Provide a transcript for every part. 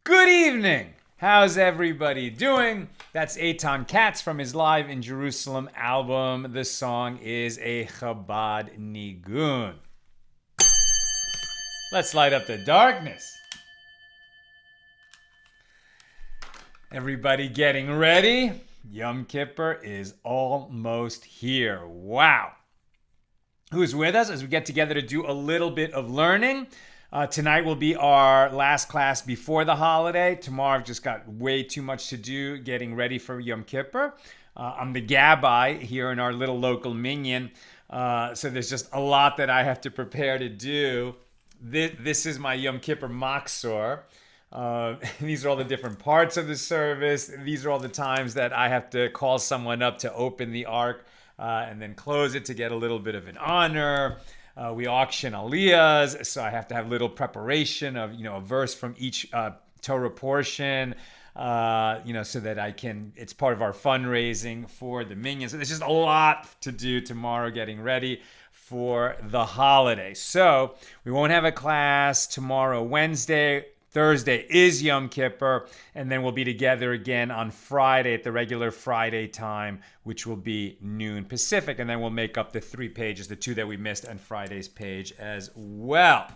Good evening. How's everybody doing? That's Eitan Katz from his Live in Jerusalem album. The song is a Chabad Nigun. Let's light up the darkness. Everybody getting ready? Yom Kippur is almost here. Wow. Who's with us as we get together to do a little bit of learning? Tonight will be our last class before the holiday. Tomorrow I've just got way too much to do getting ready for Yom Kippur. I'm the Gabbai here in our little local minyan. So there's just a lot that I have to prepare to do. This is my Yom Kippur Machzor. These are all the different parts of the service. These are all the times that I have to call someone up to open the ark and then close it to get a little bit of an honor. We auction aliyahs, so I have to have little preparation of, a verse from each Torah portion, so that I can, it's part of our fundraising for the minyan. So there's just a lot to do tomorrow getting ready for the holiday. So we won't have a class tomorrow, Wednesday. Thursday is Yom Kippur, and then we'll be together again on Friday at the regular Friday time, which will be noon Pacific, and then we'll make up the 3 pages, the 2 that we missed on Friday's page as well.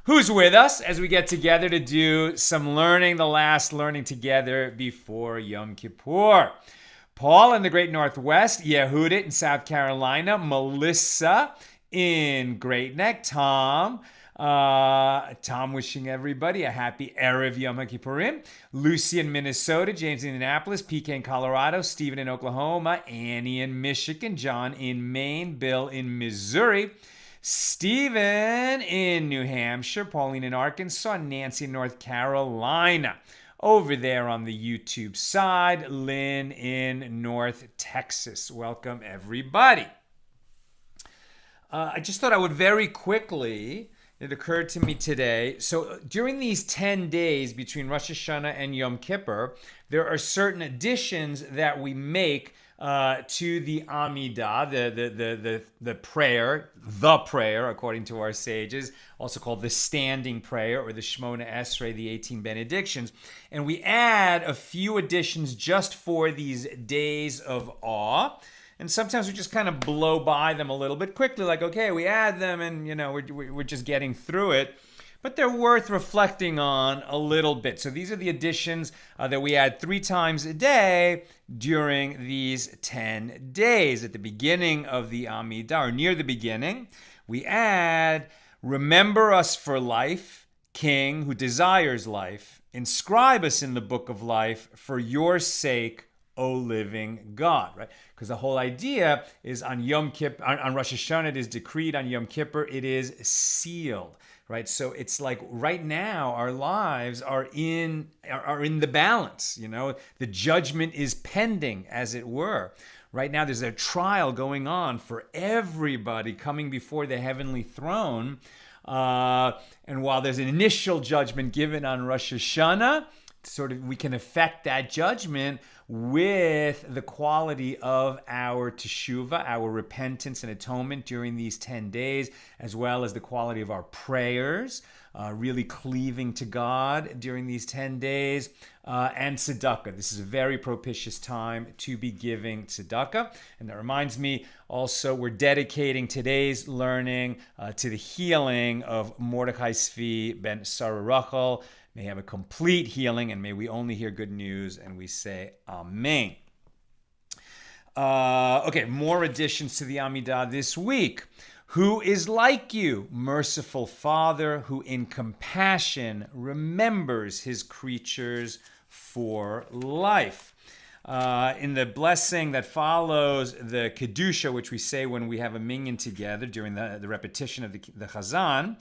Who's with us as we get together to do some learning, the last learning together before Yom Kippur? Paul in the Great Northwest, Yehudit in South Carolina, Melissa in Great Neck, Tom wishing everybody a happy Erev Yom Kippurim. Lucy in Minnesota, James in Indianapolis, PK in Colorado, Stephen in Oklahoma, Annie in Michigan, John in Maine, Bill in Missouri, Stephen in New Hampshire, Pauline in Arkansas, Nancy in North Carolina. Over there on the YouTube side, Lynn in North Texas. Welcome, everybody. I just thought I would very quickly, it occurred to me today, so during these 10 days between Rosh Hashanah and Yom Kippur, there are certain additions that we make to the Amidah, the prayer, according to our sages, also called the standing prayer, or the Shemona Esrei, the 18 benedictions. And we add a few additions just for these days of awe. And sometimes we just kind of blow by them a little bit quickly, like, okay, we add them and, we're just getting through it. But they're worth reflecting on a little bit. So these are the additions that we add 3 times a day during these 10 days. At the beginning of the Amidah, or near the beginning, we add, remember us for life, King who desires life. Inscribe us in the book of life for your sake, O living God, right? Because the whole idea is on Yom Kippur, on Rosh Hashanah, it is decreed. On Yom Kippur, it is sealed, right? So it's like right now, our lives are in the balance. The judgment is pending, as it were. Right now, there's a trial going on for everybody coming before the heavenly throne. And while there's an initial judgment given on Rosh Hashanah, we can affect that judgment with the quality of our teshuvah, our repentance and atonement during these 10 days, as well as the quality of our prayers, really cleaving to God during these 10 days, and tzedakah. This is a very propitious time to be giving tzedakah. And that reminds me also, we're dedicating today's learning to the healing of Mordechai Tzvi ben Sarah Rachel. May have a complete healing, and may we only hear good news, and we say Amen. Okay, more additions to the Amidah this week. Who is like you, merciful Father, who in compassion remembers his creatures for life. In the blessing that follows the Kedusha, which we say when we have a minyan together during the repetition of the Chazan,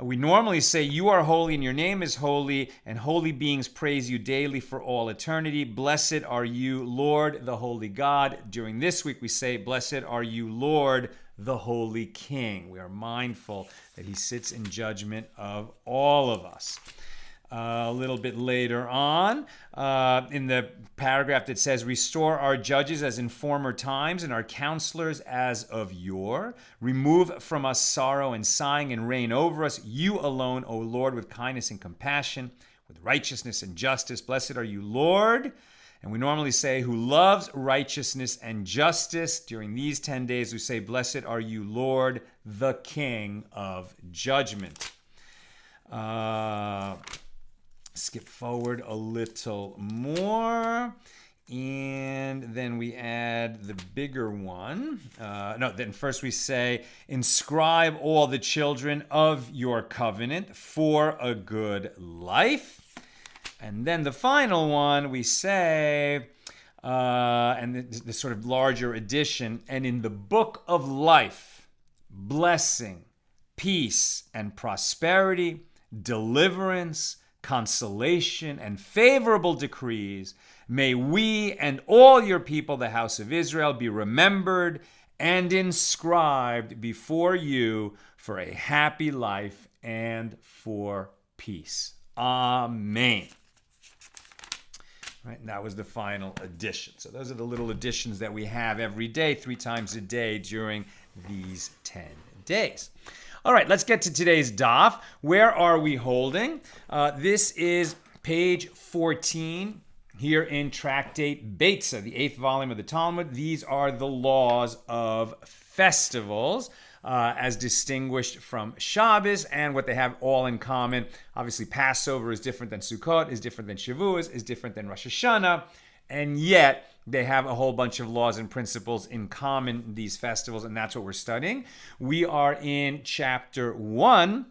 we normally say, you are holy and your name is holy, and holy beings praise you daily for all eternity. Blessed are you, Lord, the holy God. During this week, we say, blessed are you, Lord, the holy King. We are mindful that he sits in judgment of all of us. A little bit later on, in the paragraph that says, restore our judges as in former times and our counselors as of yore. Remove from us sorrow and sighing and reign over us. You alone, O Lord, with kindness and compassion, with righteousness and justice. Blessed are you, Lord. And we normally say, who loves righteousness and justice. During these 10 days, we say, blessed are you, Lord, the King of judgment. Skip forward a little more. And then we add the bigger one. Then first we say, inscribe all the children of your covenant for a good life. And then the final one, we say, and the sort of larger addition, and in the book of life, blessing, peace, and prosperity, deliverance, consolation, and favorable decrees, may we and all your people, the house of Israel, be remembered and inscribed before you for a happy life and for peace. Amen. Right, and that was the final addition. So those are the little additions that we have every day, 3 times a day during these 10 days. All right, let's get to today's daf. Where are we holding? This is page 14 here in Tractate Beitzah, the 8th volume of the Talmud. These are the laws of festivals, as distinguished from Shabbos, and what they have all in common. Obviously, Passover is different than Sukkot, is different than Shavuos, is different than Rosh Hashanah, and yet they have a whole bunch of laws and principles in common, these festivals, and that's what we're studying. We are in chapter 1,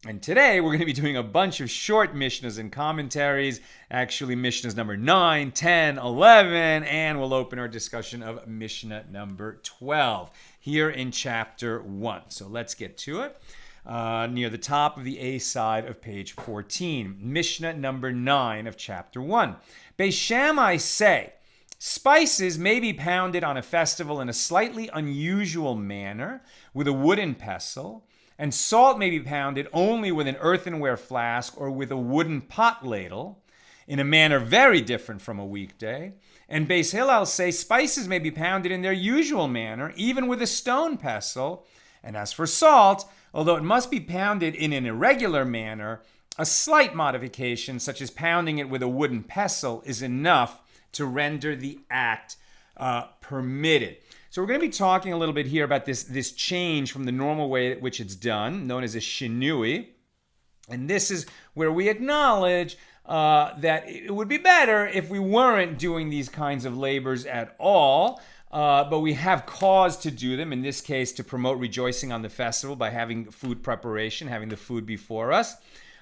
and today we're going to be doing a bunch of short Mishnas and commentaries, actually Mishnas number 9, 10, 11, and we'll open our discussion of Mishnah number 12 here in chapter 1. So let's get to it. Near the top of the A side of page 14, Mishnah number 9 of chapter 1. Beis Shammai say, spices may be pounded on a festival in a slightly unusual manner with a wooden pestle, and salt may be pounded only with an earthenware flask or with a wooden pot ladle, in a manner very different from a weekday. And Beis Hillel say spices may be pounded in their usual manner, even with a stone pestle. And as for salt, although it must be pounded in an irregular manner, a slight modification, such as pounding it with a wooden pestle, is enough to render the act permitted. So we're going to be talking a little bit here about this change from the normal way at which it's done, known as a shinui. And this is where we acknowledge that it would be better if we weren't doing these kinds of labors at all, but we have cause to do them, in this case to promote rejoicing on the festival by having food preparation, having the food before us.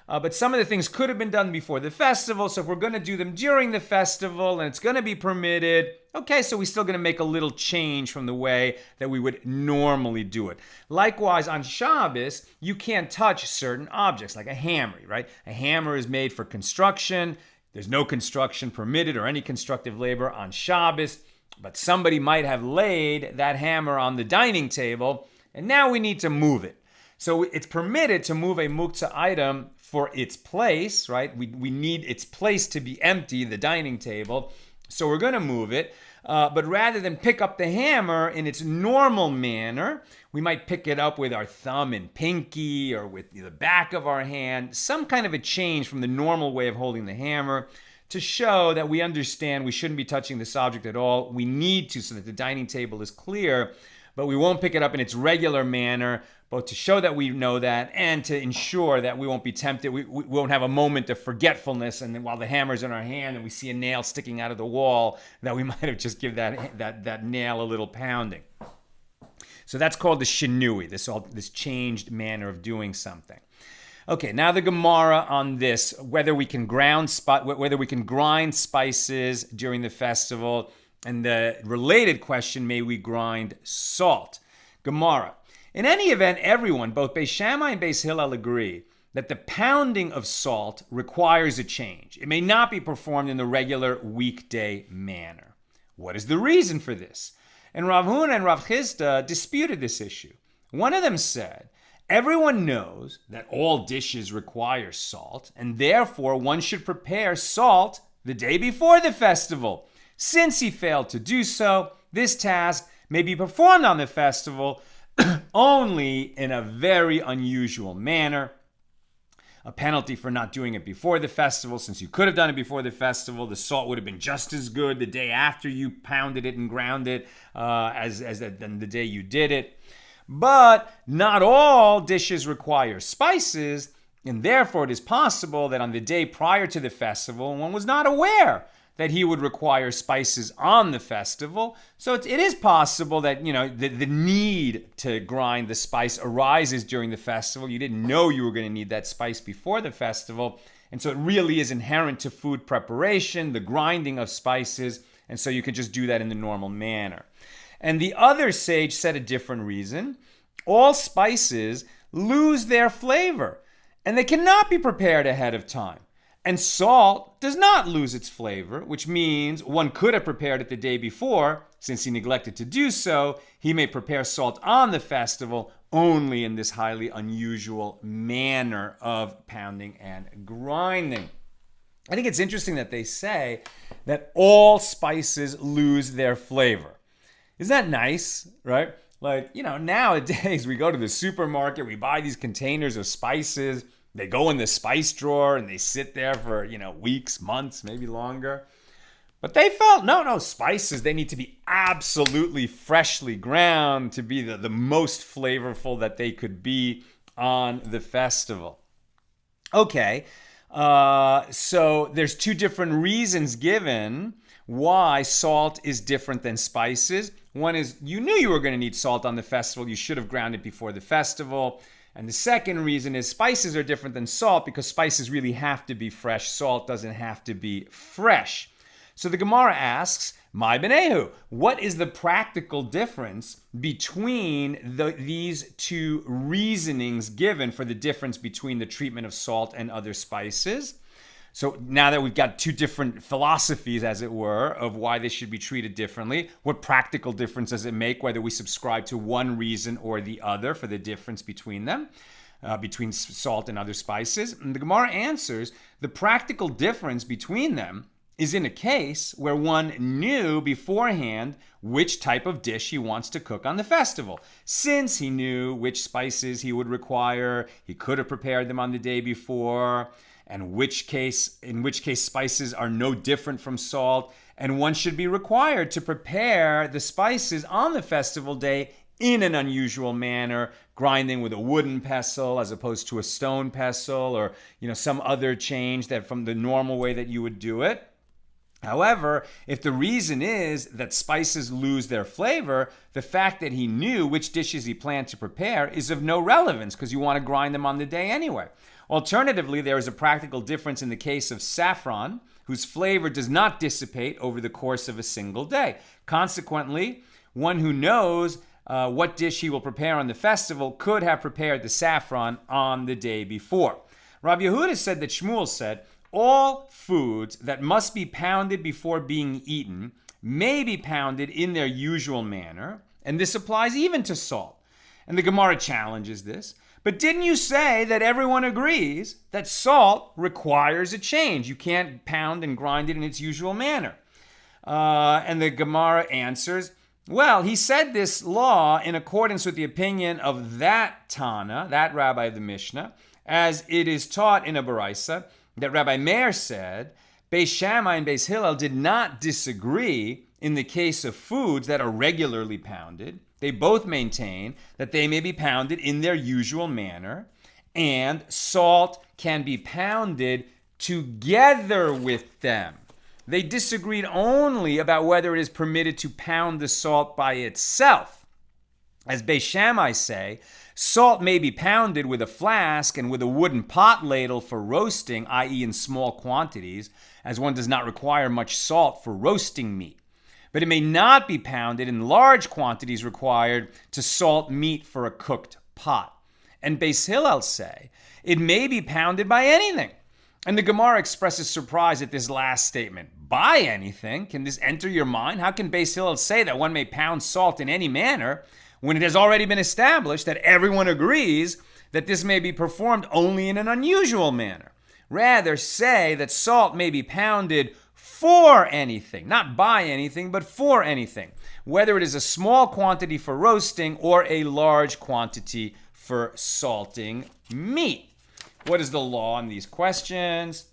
But some of the things could have been done before the festival, so if we're going to do them during the festival and it's going to be permitted, okay, so we're still going to make a little change from the way that we would normally do it. Likewise, on Shabbos, you can't touch certain objects, like a hammer, right? A hammer is made for construction. There's no construction permitted or any constructive labor on Shabbos, but somebody might have laid that hammer on the dining table, and now we need to move it. So it's permitted to move a muktzah item for its place, right? We need its place to be empty, the dining table. So we're going to move it. But rather than pick up the hammer in its normal manner, we might pick it up with our thumb and pinky or with the back of our hand, some kind of a change from the normal way of holding the hammer to show that we understand we shouldn't be touching this object at all. We need to so that the dining table is clear, but we won't pick it up in its regular manner, both to show that we know that and to ensure that we won't be tempted. We won't have a moment of forgetfulness, and then while the hammer's in our hand and we see a nail sticking out of the wall, that we might have just give that nail a little pounding. So that's called the shinui, this changed manner of doing something. Okay, now the Gemara on this, whether we can grind spices during the festival, and the related question, may we grind salt? Gemara. In any event, everyone, both Beis Shammai and Beis Hillel, agree that the pounding of salt requires a change. It may not be performed in the regular weekday manner. What is the reason for this? And Rav Huna and Rav Chisda disputed this issue. One of them said, Everyone knows that all dishes require salt, and therefore one should prepare salt the day before the festival. Since he failed to do so, this task may be performed on the festival only in a very unusual manner. A penalty for not doing it before the festival, since you could have done it before the festival, the salt would have been just as good the day after you pounded it and ground it as the day you did it. But not all dishes require spices, and therefore it is possible that on the day prior to the festival, one was not aware that he would require spices on the festival. So it is possible that, the need to grind the spice arises during the festival. You didn't know you were going to need that spice before the festival. And so it really is inherent to food preparation, the grinding of spices. And so you can just do that in the normal manner. And the other sage said a different reason. All spices lose their flavor, and they cannot be prepared ahead of time. And salt does not lose its flavor, which means one could have prepared it the day before. Since he neglected to do so, he may prepare salt on the festival only in this highly unusual manner of pounding and grinding. I think it's interesting that they say that all spices lose their flavor. Isn't that nice, right? Like, nowadays we go to the supermarket, we buy these containers of spices. They go in the spice drawer and they sit there for, weeks, months, maybe longer. But they felt, no, spices, they need to be absolutely freshly ground to be the most flavorful that they could be on the festival. Okay, so there's two different reasons given why salt is different than spices. One is you knew you were going to need salt on the festival. You should have ground it before the festival. And the second reason is spices are different than salt because spices really have to be fresh. Salt doesn't have to be fresh. So the Gemara asks, "My benehu, what is the practical difference between these two reasonings given for the difference between the treatment of salt and other spices?" So now that we've got two different philosophies, as it were, of why they should be treated differently, what practical difference does it make whether we subscribe to one reason or the other for the difference between them, between salt and other spices? And the Gemara answers, the practical difference between them is in a case where one knew beforehand which type of dish he wants to cook on the festival. Since he knew which spices he would require, he could have prepared them on the day before, and in which case spices are no different from salt, and one should be required to prepare the spices on the festival day in an unusual manner, grinding with a wooden pestle as opposed to a stone pestle, or some other change that from the normal way that you would do it. However, if the reason is that spices lose their flavor, the fact that he knew which dishes he planned to prepare is of no relevance because you want to grind them on the day anyway. Alternatively, there is a practical difference in the case of saffron, whose flavor does not dissipate over the course of a single day. Consequently, one who knows what dish he will prepare on the festival could have prepared the saffron on the day before. Rav Yehuda said that Shmuel said, all foods that must be pounded before being eaten may be pounded in their usual manner, and this applies even to salt. And the Gemara challenges this. But didn't you say that everyone agrees that salt requires a change? You can't pound and grind it in its usual manner. And the Gemara answers, well, he said this law in accordance with the opinion of that Tana, that rabbi of the Mishna, as it is taught in a Beitzah, that Rabbi Meir said, Beis Shammai and Beis Hillel did not disagree in the case of foods that are regularly pounded. They both maintain that they may be pounded in their usual manner, and salt can be pounded together with them. They disagreed only about whether it is permitted to pound the salt by itself. As Beis Shammai say, salt may be pounded with a flask and with a wooden pot ladle for roasting, i.e. in small quantities, as one does not require much salt for roasting meat. But it may not be pounded in large quantities required to salt meat for a cooked pot. And Beis Hillel say, it may be pounded by anything. And the Gemara expresses surprise at this last statement. By anything? Can this enter your mind? How can Beis Hillel say that one may pound salt in any manner when it has already been established that everyone agrees that this may be performed only in an unusual manner. Rather, say that salt may be pounded for anything, not by anything, but for anything, whether it is a small quantity for roasting or a large quantity for salting meat. What is the law on these questions?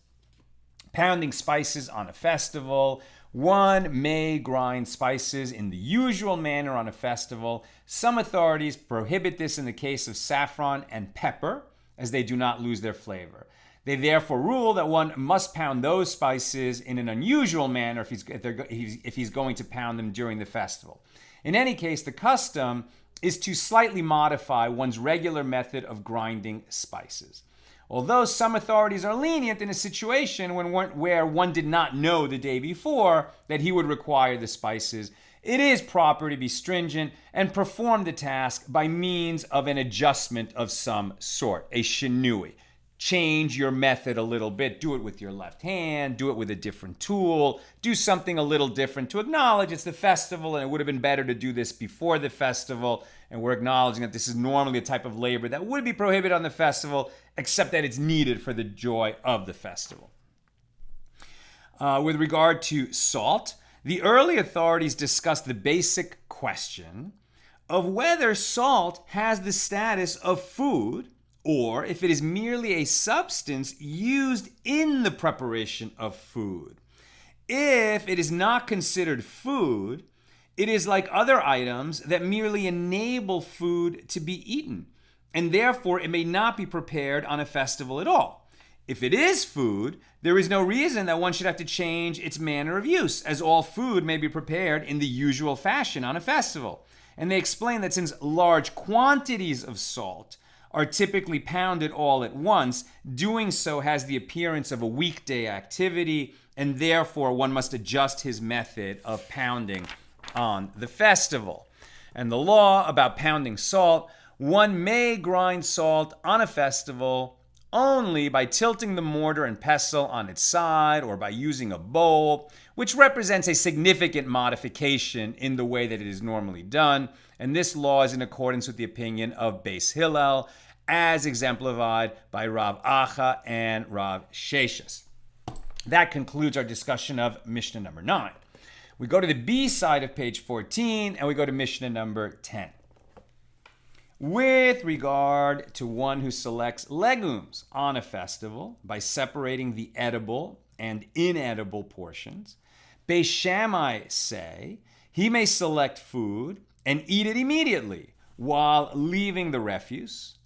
Pounding spices on a festival. One may grind spices in the usual manner on a festival. Some authorities prohibit this in the case of saffron and pepper, as they do not lose their flavor. They therefore rule that one must pound those spices in an unusual manner if he's going to pound them during the festival. In any case, the custom is to slightly modify one's regular method of grinding spices. Although some authorities are lenient in a situation where one did not know the day before that he would require the spices, it is proper to be stringent and perform the task by means of an adjustment of some sort, a shinui. Change your method a little bit. Do it with your left hand. Do it with a different tool. Do something a little different to acknowledge it's the festival and it would have been better to do this before the festival. And we're acknowledging that this is normally a type of labor that would be prohibited on the festival, except that it's needed for the joy of the festival. With regard to salt, the early authorities discussed the basic question of whether salt has the status of food or if it is merely a substance used in the preparation of food. If it is not considered food, it is like other items that merely enable food to be eaten, and therefore it may not be prepared on a festival at all. If it is food, there is no reason that one should have to change its manner of use, as all food may be prepared in the usual fashion on a festival. And they explain that since large quantities of salt are typically pounded all at once, doing so has the appearance of a weekday activity, and therefore one must adjust his method of pounding on the festival. And the law about pounding salt, one may grind salt on a festival only by tilting the mortar and pestle on its side or by using a bowl, which represents a significant modification in the way that it is normally done. And this law is in accordance with the opinion of Beis Hillel, as exemplified by Rav Acha and Rav Sheshas. That concludes our discussion of Mishnah number 9. We go to the B side of page 14, and we go to Mishnah number 10. With regard to one who selects legumes on a festival by separating the edible and inedible portions, Beis Shammai say he may select food and eat it immediately while leaving the refuse.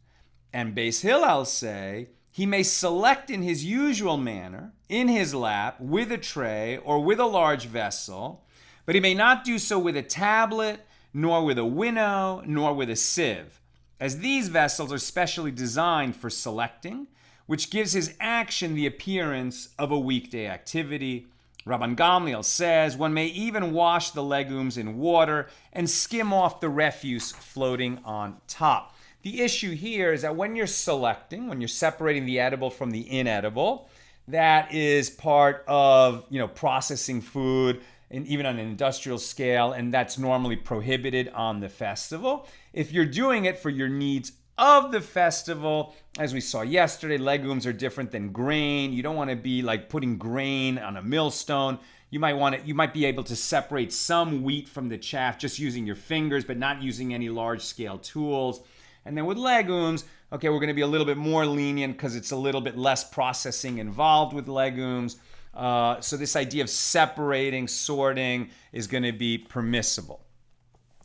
And Beis Hillel say he may select in his usual manner, in his lap, with a tray or with a large vessel, but he may not do so with a tablet, nor with a winnow, nor with a sieve, as these vessels are specially designed for selecting, which gives his action the appearance of a weekday activity. Rabban Gamliel says one may even wash the legumes in water and skim off the refuse floating on top. The issue here is that when you're selecting, when you're separating the edible from the inedible, that is part of, processing food, and even on an industrial scale, and that's normally prohibited on the festival. If you're doing it for your needs of the festival, as we saw yesterday, legumes are different than grain. You don't want to be like putting grain on a millstone. You might be able to separate some wheat from the chaff just using your fingers, but not using any large-scale tools. And then with legumes, okay, we're going to be a little bit more lenient because it's a little bit less processing involved with legumes. So this idea of separating, sorting is going to be permissible.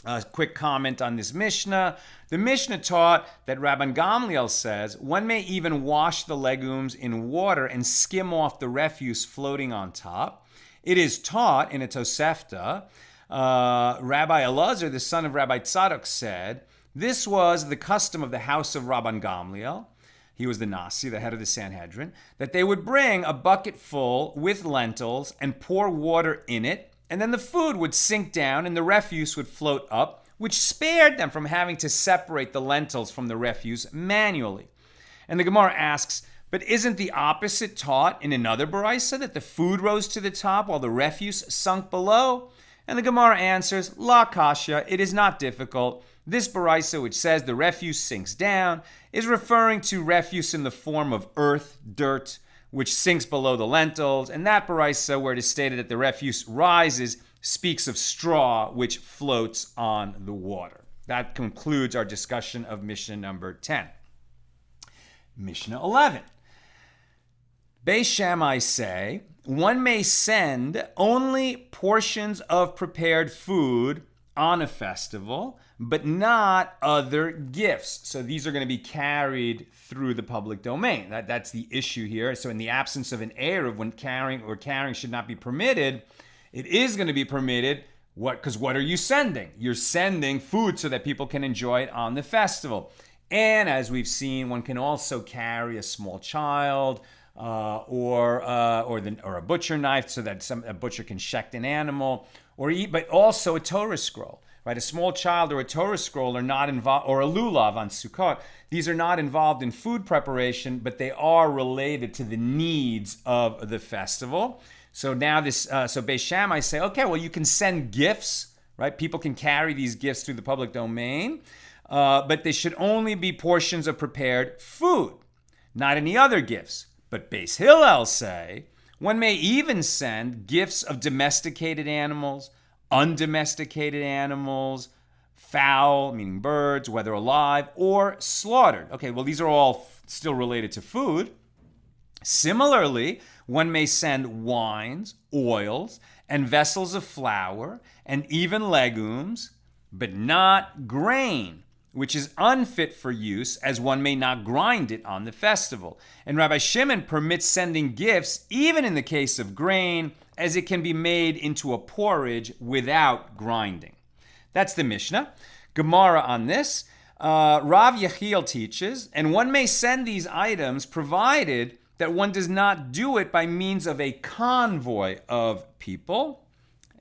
A quick comment on this Mishnah. The Mishnah taught that Rabban Gamliel says one may even wash the legumes in water and skim off the refuse floating on top. It is taught in a Tosefta. Rabbi Elazar, the son of Rabbi Tzadok, said this was the custom of the house of Rabban Gamliel. He was the Nasi, the head of the Sanhedrin, that they would bring a bucket full with lentils and pour water in it, and then the food would sink down and the refuse would float up, which spared them from having to separate the lentils from the refuse manually. And the Gemara asks, but isn't the opposite taught in another Baraisa, that the food rose to the top while the refuse sunk below? And the Gemara answers, La Kasha, it is not difficult. This baraisa, which says the refuse sinks down, is referring to refuse in the form of earth, dirt, which sinks below the lentils. And that baraisa, where it is stated that the refuse rises, speaks of straw, which floats on the water. That concludes our discussion of Mishnah number 10. Mishnah 11. Beis Shammai say, one may send only portions of prepared food on a festival, but not other gifts. So these are going to be carried through the public domain. That's the issue here. So in the absence of an eruv, when carrying should not be permitted, it is going to be permitted. Because what are you sending? You're sending food so that people can enjoy it on the festival. And as we've seen, one can also carry a small child or a butcher knife so that a butcher can shecht an animal, but also a Torah scroll. Right, a small child or a Torah scroll are not involved, or a lulav on Sukkot. These are not involved in food preparation, but they are related to the needs of the festival. So now so Beis Shammai say, okay, well, you can send gifts, right? People can carry these gifts through the public domain, but they should only be portions of prepared food, not any other gifts. But Beis Hillel say, one may even send gifts of domesticated animals, undomesticated animals, fowl, meaning birds, whether alive or slaughtered. Okay, well, these are all still related to food. Similarly, one may send wines, oils, and vessels of flour, and even legumes, but not grain, which is unfit for use, as one may not grind it on the festival. And Rabbi Shimon permits sending gifts, even in the case of grain, as it can be made into a porridge without grinding. That's the Mishnah. Gemara on this. Rav Yechiel teaches, and one may send these items provided that one does not do it by means of a convoy of people.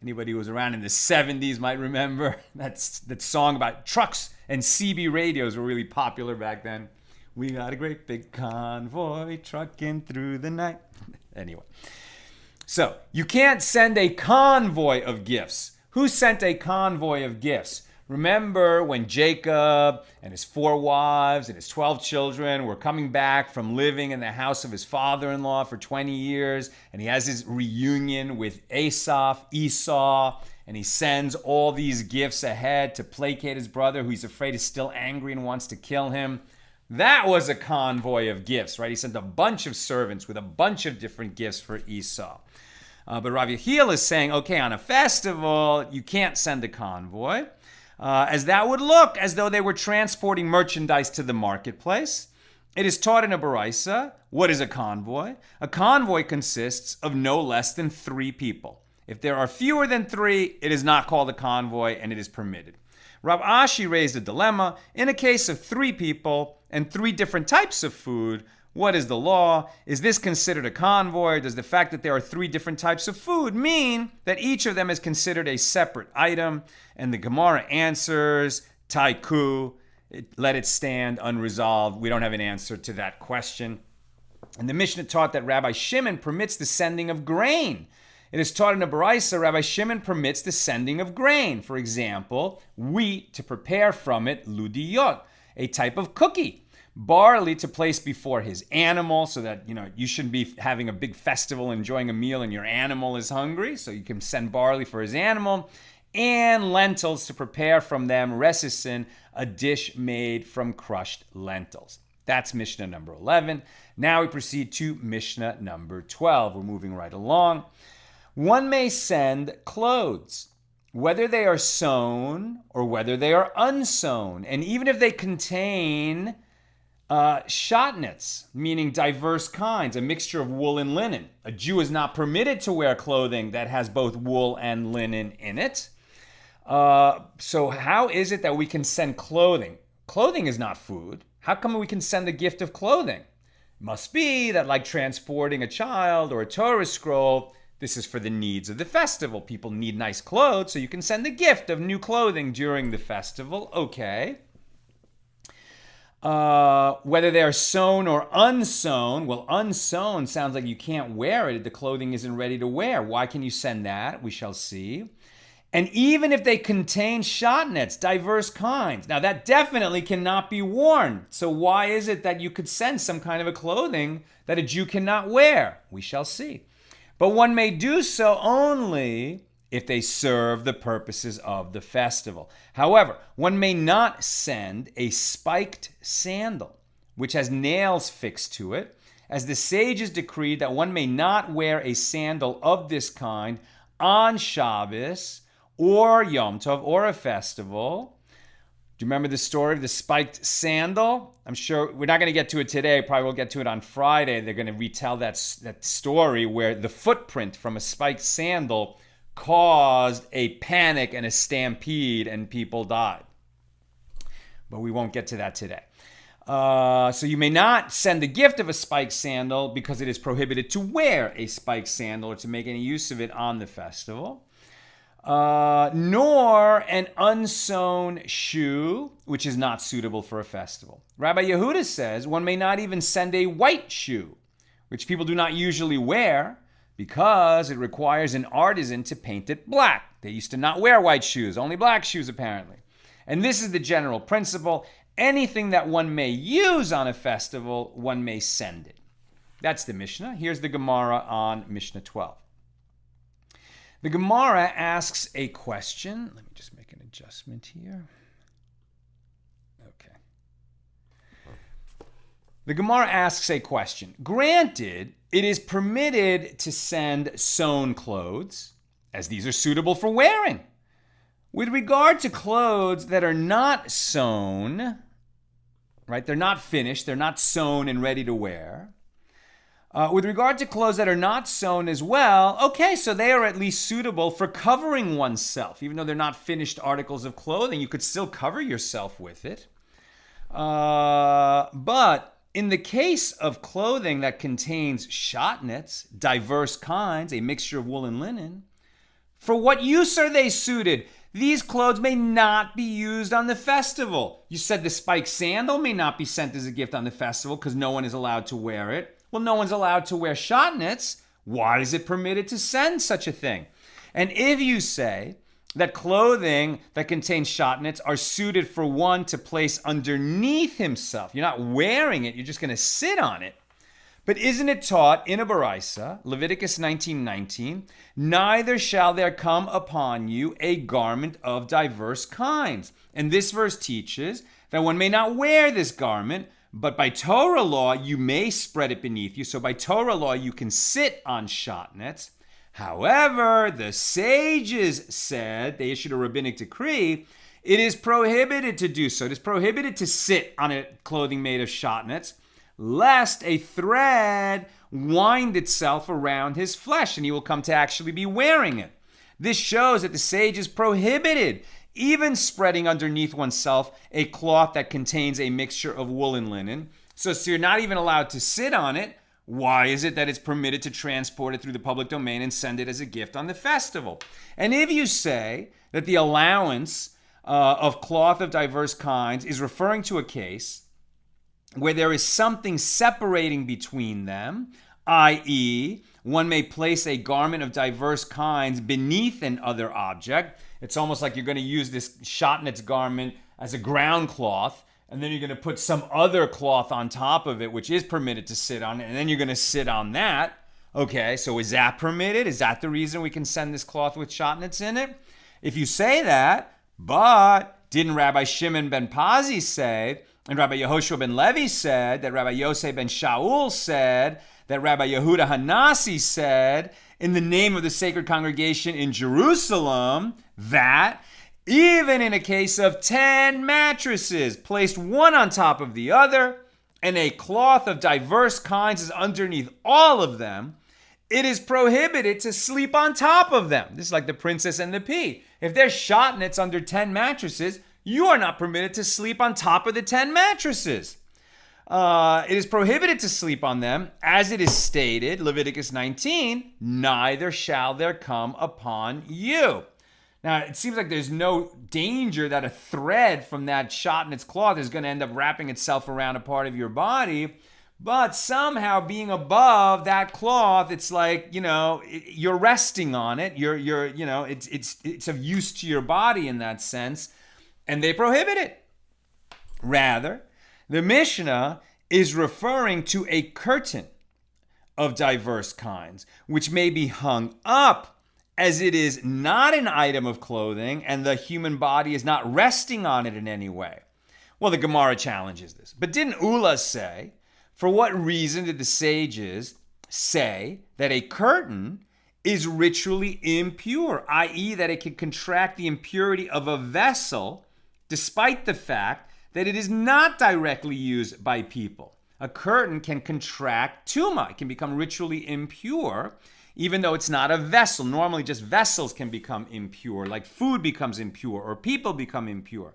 Anybody who was around in the 70s might remember that song about trucks and CB radios were really popular back then. We got a great big convoy trucking through the night. Anyway, so you can't send a convoy of gifts. Who sent a convoy of gifts? Remember when Jacob and his 4 wives and his 12 children were coming back from living in the house of his father-in-law for 20 years, and he has his reunion with Esau, and he sends all these gifts ahead to placate his brother, who he's afraid is still angry and wants to kill him. That was a convoy of gifts, right? He sent a bunch of servants with a bunch of different gifts for Esau. But Rav Yechiel is saying, okay, on a festival, you can't send a convoy, as that would look as though they were transporting merchandise to the marketplace. It is taught in a baraisa. What is a convoy? A convoy consists of no less than 3 people. If there are fewer than 3, it is not called a convoy, and it is permitted. Rav Ashi raised a dilemma. In a case of 3 people and 3 different types of food, what is the law? Is this considered a convoy? Does the fact that there are 3 different types of food mean that each of them is considered a separate item? And the Gemara answers, taiku, let it stand unresolved. We don't have an answer to that question. And the Mishnah taught that Rabbi Shimon permits the sending of grain. It is taught in a baraisa, Rabbi Shimon permits the sending of grain. For example, wheat to prepare from it ludiyot, a type of cookie. Barley to place before his animal, so that you shouldn't be having a big festival, enjoying a meal, and your animal is hungry, so you can send barley for his animal. And lentils to prepare from them, resisin, a dish made from crushed lentils. That's Mishnah number 11. Now we proceed to Mishnah number 12. We're moving right along. One may send clothes, whether they are sewn or whether they are unsewn, and even if they contain shatnez, meaning diverse kinds, a mixture of wool and linen. A Jew is not permitted to wear clothing that has both wool and linen in it. So how is it that we can send clothing? Clothing is not food. How come we can send the gift of clothing? It must be that, like transporting a child or a Torah scroll, this is for the needs of the festival. People need nice clothes, so you can send the gift of new clothing during the festival. Okay. Whether they are sewn or unsewn, well, unsewn sounds like you can't wear it. The clothing isn't ready to wear. Why can you send that? We shall see. And even if they contain shotnets, diverse kinds. Now that definitely cannot be worn. So why is it that you could send some kind of a clothing that a Jew cannot wear? We shall see. But one may do so only if they serve the purposes of the festival. However, one may not send a spiked sandal, which has nails fixed to it, as the sages decreed that one may not wear a sandal of this kind on Shabbos or Yom Tov or a festival. Do you remember the story of the spiked sandal? I'm sure we're not going to get to it today. Probably we'll get to it on Friday. They're going to retell that story where the footprint from a spiked sandal caused a panic and a stampede and people died. But we won't get to that today. So you may not send the gift of a spiked sandal because it is prohibited to wear a spiked sandal or to make any use of it on the festival. Nor an unsewn shoe, which is not suitable for a festival. Rabbi Yehuda says one may not even send a white shoe, which people do not usually wear because it requires an artisan to paint it black. They used to not wear white shoes, only black shoes apparently. And this is the general principle. Anything that one may use on a festival, one may send it. That's the Mishnah. Here's the Gemara on Mishnah 12. The Gemara asks a question. Let me just make an adjustment here. Okay. The Gemara asks a question. Granted, it is permitted to send sewn clothes, as these are suitable for wearing. With regard to clothes that are not sewn, right? They're not finished, they're not sewn and ready to wear. With regard to clothes that are not sewn as well, okay, so they are at least suitable for covering oneself. Even though they're not finished articles of clothing, you could still cover yourself with it. But in the case of clothing that contains shotnets, diverse kinds, a mixture of wool and linen, for what use are they suited? These clothes may not be used on the festival. You said the spiked sandal may not be sent as a gift on the festival because no one is allowed to wear it. Well, no one's allowed to wear shotnets. Why is it permitted to send such a thing? And if you say that clothing that contains shotnets are suited for one to place underneath himself, you're not wearing it, you're just going to sit on it. But isn't it taught in a Beitzah, Leviticus 19:19, neither shall there come upon you a garment of diverse kinds. And this verse teaches that one may not wear this garment, but by Torah law, you may spread it beneath you. So by Torah law, you can sit on shotnets. However, the sages said, they issued a rabbinic decree, it is prohibited to do so. It is prohibited to sit on a clothing made of shotnets, lest a thread wind itself around his flesh and he will come to actually be wearing it. This shows that the sages prohibited even spreading underneath oneself a cloth that contains a mixture of wool and linen. So you're not even allowed to sit on it. Why is it that it's permitted to transport it through the public domain and send it as a gift on the festival? And if you say that the allowance of cloth of diverse kinds is referring to a case where there is something separating between them, i.e., one may place a garment of diverse kinds beneath an other object. It's almost like you're going to use this shotnets garment as a ground cloth, and then you're going to put some other cloth on top of it, which is permitted to sit on, and then you're going to sit on that. Okay, so is that permitted? Is that the reason we can send this cloth with shotnets in it? If you say that, but didn't Rabbi Shimon ben Pazi say, and Rabbi Yehoshua ben Levi said, that Rabbi Yosef ben Shaul said, that Rabbi Yehuda Hanasi said, in the name of the sacred congregation in Jerusalem, that even in a case of 10 mattresses placed one on top of the other, and a cloth of diverse kinds is underneath all of them, it is prohibited to sleep on top of them. This is like the Princess and the Pea. If there's shotnets under 10 mattresses, you are not permitted to sleep on top of the 10 mattresses. It is prohibited to sleep on them, as it is stated, Leviticus 19, neither shall there come upon you. Now, it seems like there's no danger that a thread from that shotnets cloth is going to end up wrapping itself around a part of your body, But somehow being above that cloth, it's like, you're resting on it. It's of use to your body in that sense. And they prohibit it. Rather, the Mishnah is referring to a curtain of diverse kinds, which may be hung up, as it is not an item of clothing and the human body is not resting on it in any way. Well, the Gemara challenges this. But didn't Ula say, for what reason did the sages say that a curtain is ritually impure, i.e. that it can contract the impurity of a vessel despite the fact that it is not directly used by people? A curtain can contract tuma. It can become ritually impure, even though it's not a vessel. Normally, just vessels can become impure, like food becomes impure or people become impure.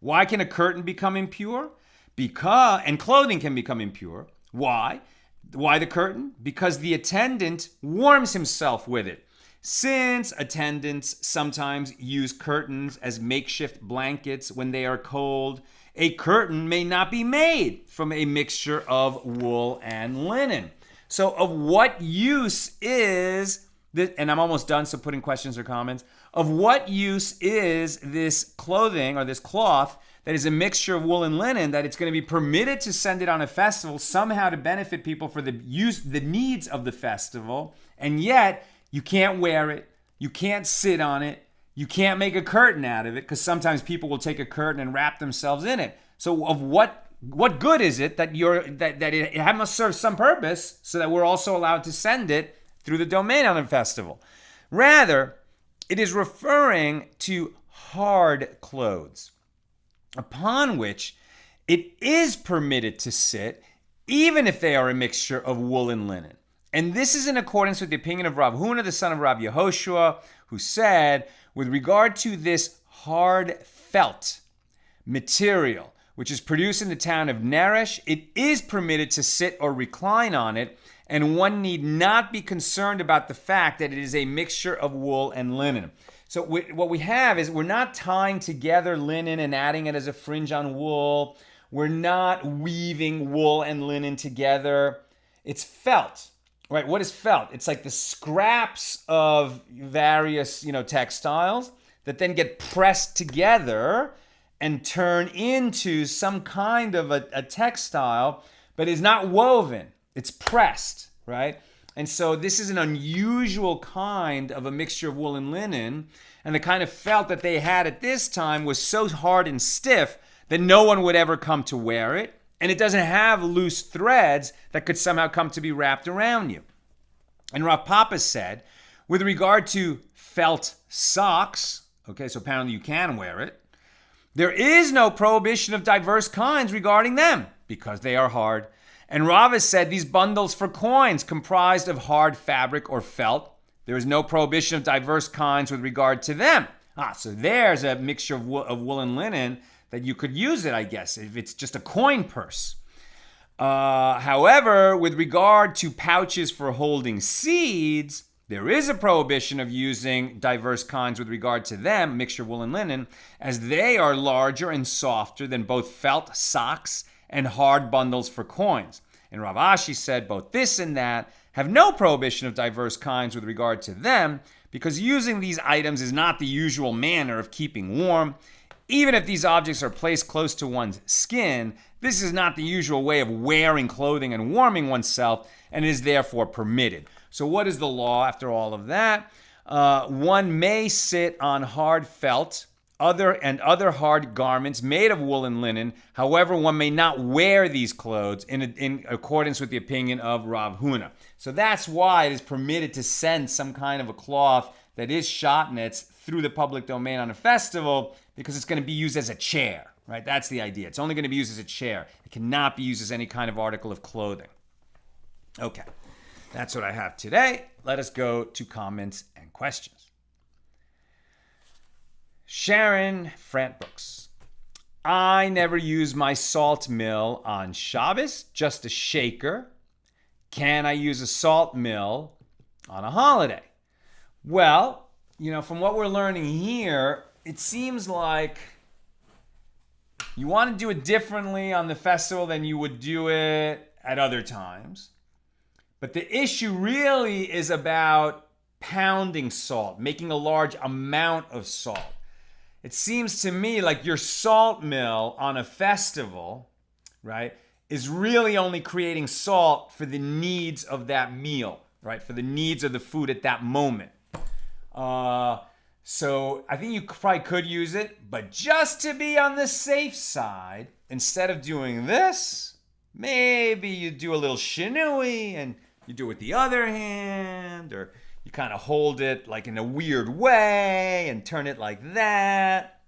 Why can a curtain become impure? And clothing can become impure. Why? Why the curtain? Because the attendant warms himself with it. Since attendants sometimes use curtains as makeshift blankets when they are cold, a curtain may not be made from a mixture of wool and linen. So of what use is this, and I'm almost done, so put in questions or comments, of what use is this clothing or this cloth that is a mixture of wool and linen, that it's going to be permitted to send it on a festival somehow to benefit people for the needs of the festival, and yet you can't wear it, you can't sit on it, you can't make a curtain out of it, because sometimes people will take a curtain and wrap themselves in it. So of what good is it that it must serve some purpose so that we're also allowed to send it through the domain on a festival? Rather, it is referring to hard clothes upon which it is permitted to sit, even if they are a mixture of wool and linen. And this is in accordance with the opinion of Rav Huna, the son of Rav Yehoshua, who said, with regard to this hard felt material, which is produced in the town of Neresh, it is permitted to sit or recline on it, and one need not be concerned about the fact that it is a mixture of wool and linen. So what we have is we're not tying together linen and adding it as a fringe on wool. We're not weaving wool and linen together. It's felt, right? What is felt? It's like the scraps of various, textiles that then get pressed together and turn into some kind of a textile, but is not woven. It's pressed, right? And so this is an unusual kind of a mixture of wool and linen, and the kind of felt that they had at this time was so hard and stiff that no one would ever come to wear it, and it doesn't have loose threads that could somehow come to be wrapped around you. And Rav Papa said, with regard to felt socks, okay, so apparently you can wear it, there is no prohibition of diverse kinds regarding them because they are hard. And Rav has said these bundles for coins comprised of hard fabric or felt, there is no prohibition of diverse kinds with regard to them. So there's a mixture of wool and linen that you could use it, I guess, if it's just a coin purse. However, with regard to pouches for holding seeds, there is a prohibition of using diverse kinds with regard to them, mixture of wool and linen, as they are larger and softer than both felt socks and hard bundles for coins. And Rav Ashi said both this and that have no prohibition of diverse kinds with regard to them, because using these items is not the usual manner of keeping warm. Even if these objects are placed close to one's skin, this is not the usual way of wearing clothing and warming oneself, and is therefore permitted. So what is the law after all of that? One may sit on hard felt, other hard garments made of wool and linen. However, one may not wear these clothes in accordance with the opinion of Rav Huna. So that's why it is permitted to send some kind of a cloth that is shotnetz through the public domain on a festival, because it's going to be used as a chair, right? That's the idea. It's only going to be used as a chair. It cannot be used as any kind of article of clothing. Okay, that's what I have today. Let us go to comments and questions. Sharon Frantbrooks. I never use my salt mill on Shabbos, just a shaker. Can I use a salt mill on a holiday? Well, from what we're learning here, it seems like you want to do it differently on the festival than you would do it at other times. But the issue really is about pounding salt, making a large amount of salt. It seems to me like your salt mill on a festival, right, is really only creating salt for the needs of that meal, right, for the needs of the food at that moment. So I think you probably could use it, but just to be on the safe side, instead of doing this, maybe you do a little shinui and you do it with the other hand, or you kind of hold it like in a weird way and turn it like that,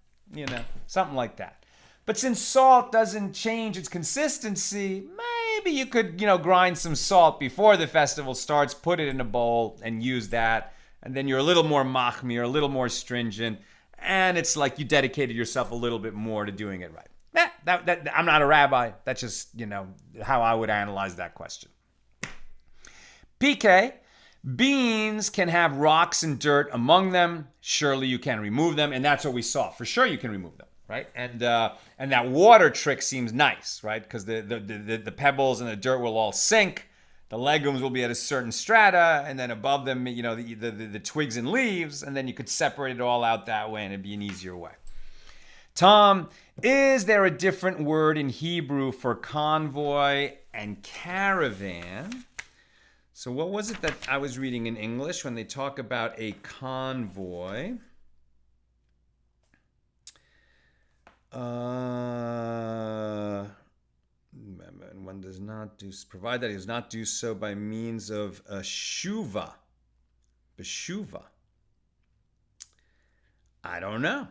something like that. But since salt doesn't change its consistency, maybe you could, grind some salt before the festival starts, put it in a bowl and use that. And then you're a little more machmir, a little more stringent. And it's like you dedicated yourself a little bit more to doing it right. I'm not a rabbi. That's just, how I would analyze that question. PK, beans can have rocks and dirt among them. Surely you can remove them. And that's what we saw. For sure you can remove them, right? And that water trick seems nice, right? Because the pebbles and the dirt will all sink. The legumes will be at a certain strata, and then above them, the twigs and leaves, and then you could separate it all out that way, and it'd be an easier way. Tom, is there a different word in Hebrew for convoy and caravan? So what was it that I was reading in English when they talk about a convoy? One does not do, provide that he does not do so by means of a shuva. Beshuva. I don't know.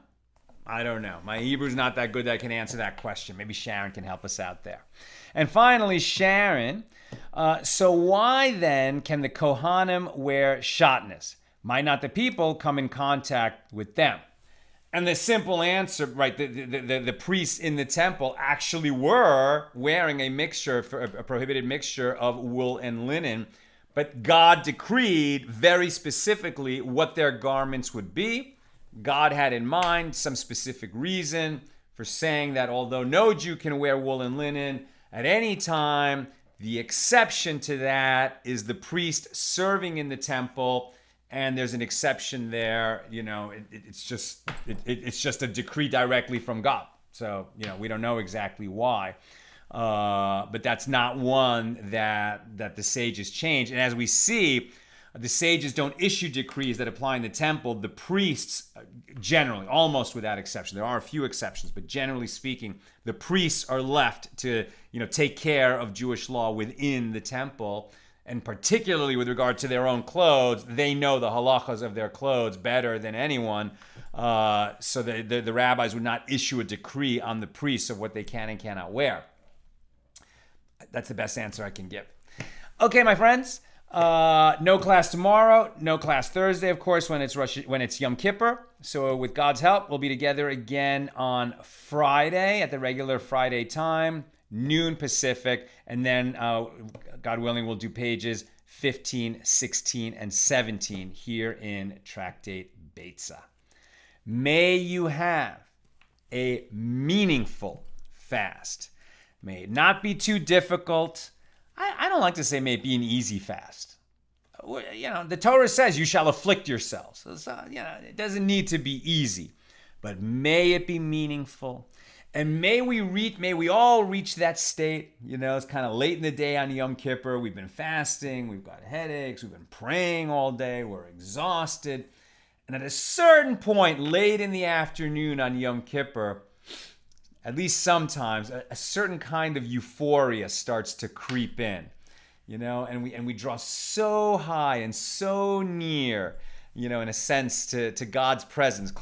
My Hebrew's not that good that I can answer that question. Maybe Sharon can help us out there. And finally, Sharon, so why then can the Kohanim wear shatnez? Might not the people come in contact with them? And the simple answer, right, the priests in the temple actually were wearing a prohibited mixture of wool and linen, but God decreed very specifically what their garments would be. God had in mind some specific reason for saying that although no Jew can wear wool and linen at any time, the exception to that is the priest serving in the temple. And there's an exception there, it's just a decree directly from God. So, we don't know exactly why. But that's not one that the sages change. And as we see, the sages don't issue decrees that apply in the temple. The priests, generally, almost without exception, there are a few exceptions, but generally speaking, the priests are left to, take care of Jewish law within the temple. And particularly with regard to their own clothes, they know the halachas of their clothes better than anyone. So the rabbis would not issue a decree on the priests of what they can and cannot wear. That's the best answer I can give. Okay, my friends. No class tomorrow. No class Thursday, of course, when it's Yom Kippur. So with God's help, we'll be together again on Friday at the regular Friday time, noon Pacific, and then God willing, we'll do pages 15, 16, and 17 here in Tractate Beitzah. May you have a meaningful fast. May it not be too difficult. I don't like to say may it be an easy fast. The Torah says you shall afflict yourselves. So, it doesn't need to be easy, but may it be meaningful. And may we all reach that state. It's kind of late in the day on Yom Kippur. We've been fasting. We've got headaches. We've been praying all day. We're exhausted. And at a certain point, late in the afternoon on Yom Kippur, at least sometimes, a certain kind of euphoria starts to creep in. And we draw so high and so near, in a sense, to God's presence,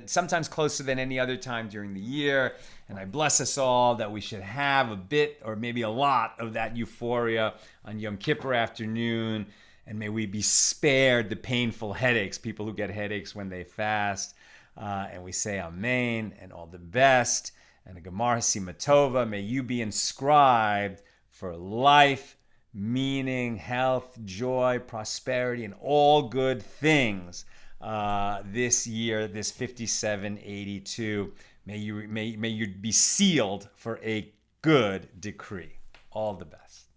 sometimes closer than any other time during the year. And I bless us all that we should have a bit or maybe a lot of that euphoria on Yom Kippur afternoon. And may we be spared the painful headaches, people who get headaches when they fast. And we say Amen and all the best. And a Gemara Simatova, may you be inscribed for life, meaning, health, joy, prosperity, and all good things this year, this 5782. May you be sealed for a good decree. All the best.